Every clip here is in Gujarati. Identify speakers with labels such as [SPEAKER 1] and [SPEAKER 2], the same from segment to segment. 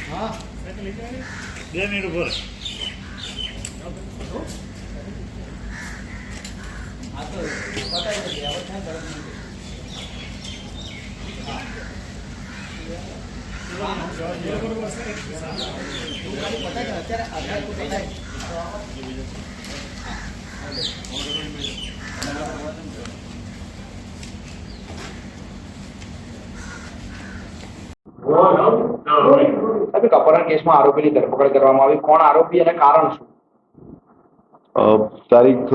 [SPEAKER 1] हाँ 2 मिनट ऊपर
[SPEAKER 2] અપહરણ કેસમાં આરોપીની ધરપકડ કરવામાં આવી. કોણ આરોપી અને કારણ શું?
[SPEAKER 3] તારીખ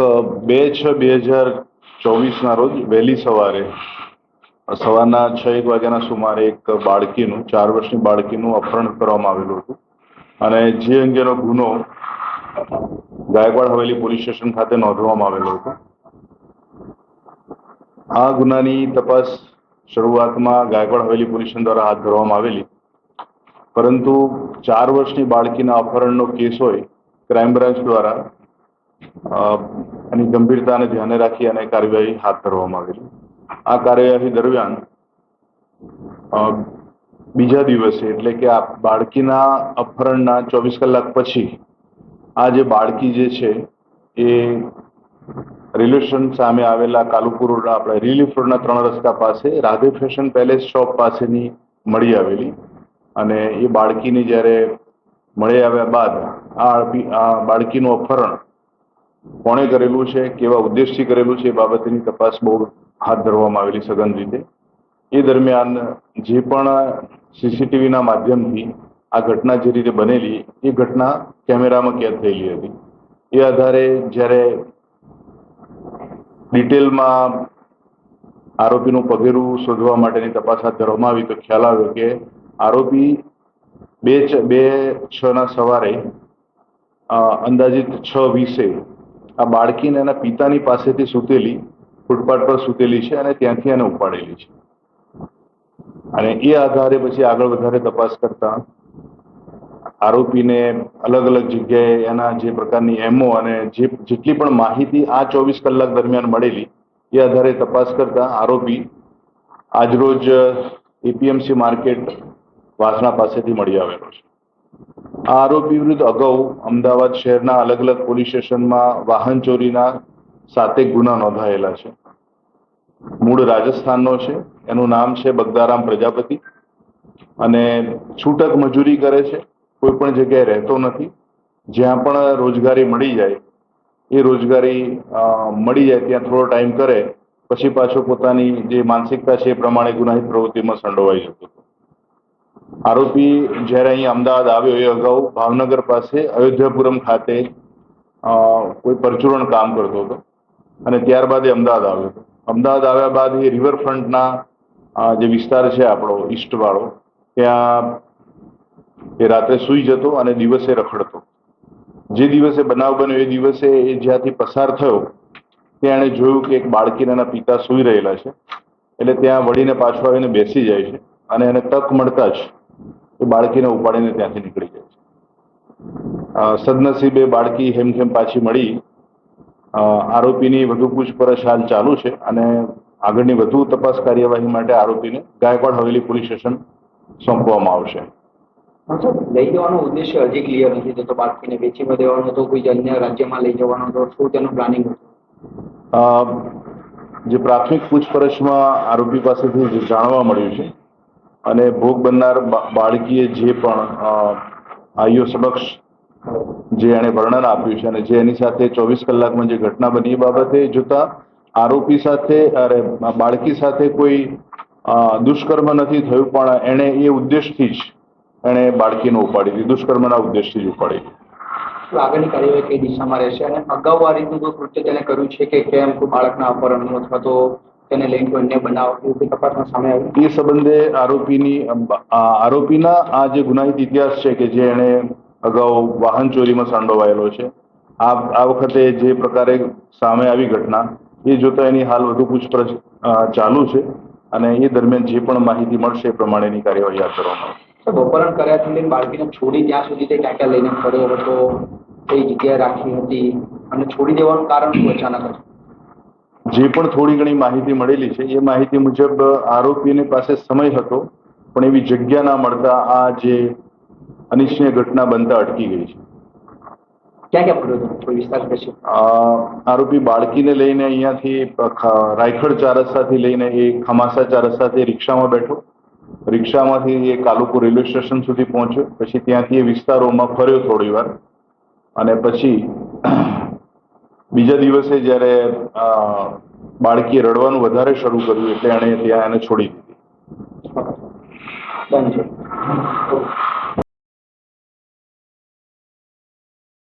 [SPEAKER 3] 2/6/2024 રોજ વહેલી સવારના 6 વાગ્યાના સુમારે એક બાળકીનું 4 વર્ષની બાળકીનું અપહરણ કરવામાં આવેલું હતું અને જે અંગેનો ગુનો ગાયકવાડ હવેલી પોલીસ સ્ટેશન ખાતે નોંધવામાં આવેલો હતો. આ ગુનાની તપાસ શરૂઆતમાં ગાયકવાડ હવેલી પોલીસ સ્ટેશન દ્વારા હાથ ધરવામાં આવેલી, પરંતુ 4 વર્ષની બાળકીના અપહરણનો કેસ હોય, ક્રાઇમ બ્રાન્ચ દ્વારા એની ગંભીરતાને ધ્યાને રાખી અને કાર્યવાહી હાથ ધરવામાં આવેલી. આ કાર્યવાહી દરમિયાન બીજા દિવસે એટલે કે આ બાળકીના અપહરણના 24 કલાક પછી આ જે બાળકી જે છે એ રેલવે સ્ટેશન સામે આવેલા કાલુપુર આપણે રિલીફ રોડના 3 રસ્તા પાસે રાધે ફેશન પેલેસ શોપ પાસેની મળી આવેલી અને એ બાળકીને જ્યારે મળી આવ્યા બાદ આ બાળકીનું અપહરણ કોણે કરેલું છે, કેવા ઉદ્દેશથી કરેલું છે એ બાબતની તપાસ બહુ હાથ ધરવામાં આવેલી સઘન રીતે. એ દરમિયાન જે પણ સીસીટીવીના માધ્યમથી આ ઘટના જે રીતે બનેલી એ ઘટના કેમેરામાં કેદ થયેલી હતી. એ આધારે જ્યારે ડિટેલમાં આરોપીનું પગેરું શોધવા માટેની તપાસ હાથ ધરવામાં આવી તો ખ્યાલ આવ્યો કે આરોપી 2/6 સવારે અંદાજિત 6:20 આ બાળકીને એના પિતાની પાસેથી સૂતેલી ફૂટપાથ પર સૂતેલી છે અને ત્યાંથી એને ઉપાડેલી છે. અને એ આધારે પછી આગળ વધારે તપાસ કરતા આરોપીને અલગ અલગ જગ્યાએ એના જે પ્રકારની એમઓ અને જેટલી પણ માહિતી આ 24 કલાક દરમિયાન મળેલી એ આધારે તપાસ કરતા આરોપી આજરોજ એપીએમસી માર્કેટ વાસણા પાસેથી મળી આવેલો છે. આ આરોપી વિરુદ્ધ અગાઉ અમદાવાદ શહેરના અલગ અલગ પોલીસ સ્ટેશનમાં વાહન ચોરીના 7 ગુના નોંધાયેલા છે. મૂળ રાજસ્થાનનો છે, એનું નામ છે બગદારામ પ્રજાપતિ અને છૂટક મજૂરી કરે છે, કોઈ પણ જગ્યાએ રહેતો નથી. જ્યાં પણ રોજગારી મળી જાય એ રોજગારી મળી જાય ત્યાં થોડો ટાઈમ કરે પછી પાછો પોતાની જે માનસિકતા છે એ પ્રમાણે ગુનાહિત પ્રવૃત્તિમાં સંડોવાઈ જતો હતો. આરોપી જ્યારે અહીં અમદાવાદ આવ્યો એ અગાઉ ભાવનગર પાસે અયોધ્યાપુરમ ખાતે કોઈ પરચુરણ કામ કરતો હતો અને ત્યારબાદ એ અમદાવાદ આવ્યો હતો. અમદાવાદ આવ્યા બાદ એ રિવરફ્રન્ટના જે વિસ્તાર છે આપણો ઈસ્ટવાળો ત્યાં એ રાત્રે સૂઈ જતો અને દિવસે રખડતો. જે દિવસે બનાવ બન્યો એ દિવસે એ જ્યાંથી પસાર થયો ત્યાં એણે જોયું કે એક બાળકીના પિતા સૂઈ રહેલા છે એટલે ત્યાં વળીને પાછો આવીને બેસી જાય છે અને એને તક મળતા જ એ બાળકીને ઉપાડીને ત્યાંથી નીકળી જાય છે. સદનસીબે બાળકી હેમખેમ પાછી મળી. આરોપીની વધુ પૂછપરછ હાલ ચાલુ છે અને આગળની વધુ તપાસ કાર્યવાહી માટે આરોપીને ગાયકવાડ હવેલી પોલીસ સ્ટેશન સોંપવામાં આવશે.
[SPEAKER 2] લઈ જવાનો ઉદ્દેશ્ય હજી ક્લિયર નથી થતો. બાળકીને વેચીમાં દેવાનો હતો, કોઈ અન્ય રાજ્યમાં લઈ જવાનો હતો, શું તેનું પ્લાનિંગ હતું?
[SPEAKER 3] જે પ્રાથમિક પૂછપરછમાં આરોપી પાસેથી જાણવા મળ્યું છે અને ભોગ બનનાર બાળકીએ જે પણ આઈઓ સમક્ષ જે એણે વર્ણન આપ્યું છે અને જે એની સાથે 24 કલાકમાં જે ઘટના બની એ બાબતે જોતા આરોપી સાથે બાળકી સાથે કોઈ દુષ્કર્મ નથી થયું, પણ એણે એ ઉદ્દેશથી જ એણે બાળકીને ઉપાડી હતી, દુષ્કર્મના ઉદ્દેશથી જ ઉપાડી હતી.
[SPEAKER 2] આગળની કાર્યવાહી કઈ દિશામાં રહેશે અને અગાઉ આ રીતનું કોઈ કૃત્ય તેને કર્યું છે કે કેમ કોઈ બાળકના અપહરણનું અથવા તો તેને લઈને કોઈ અન્ય બનાવ એવું કંઈ તપાસમાં સામે આવ્યું?
[SPEAKER 3] એ સંબંધે આરોપીના આ જે ગુનાહિત ઇતિહાસ છે કે જે એણે અગાઉ વાહન ચોરીમાં સંડોવાયેલો છે, આ વખતે જે પ્રકારે સામે આવી ઘટના એ જોતા એની હાલ વધુ પૂછપરછ ચાલુ છે અને એ દરમિયાન જે પણ માહિતી મળશે એ પ્રમાણેની કાર્યવાહી હાથ ધરવામાં આવશે.
[SPEAKER 2] અપહરણ કર્યાથી લઈને બાળકીને છોડી ત્યાં સુધી તે ક્યાં ક્યાં લઈને ફર્યો હતો, કઈ જગ્યાએ રાખી હતી અને છોડી દેવાનું કારણ શું અચાનક હતું?
[SPEAKER 3] જે પણ થોડી ઘણી માહિતી મળેલી છે એ માહિતી મુજબ આરોપીની પાસે સમય હતો પણ એવી જગ્યા ના મળતા આ જે અનિચ્છનીય ઘટના બનતા અટકી ગઈ છે.
[SPEAKER 2] ક્યાં ક્યાં ફર્યો હતો કોઈ વિસ્તાર છે?
[SPEAKER 3] આરોપી બાળકીને લઈને અહીંયાથી રાયખડ ચાર રસ્તાથી લઈને એ ખમાસા ચાર રસ્તાથી રિક્ષામાં બેઠો, રિક્ષામાંથી એ કાલુપુર રેલવે સ્ટેશન સુધી પહોંચ્યો, પછી ત્યાંથી એ વિસ્તારોમાં ફર્યો થોડી વાર અને પછી બીજા દિવસે જ્યારે બાળકીએ રડવાનું વધારે શરૂ કર્યું એટલે એણે ત્યાં એને છોડી દીધી.
[SPEAKER 2] બંધ છે.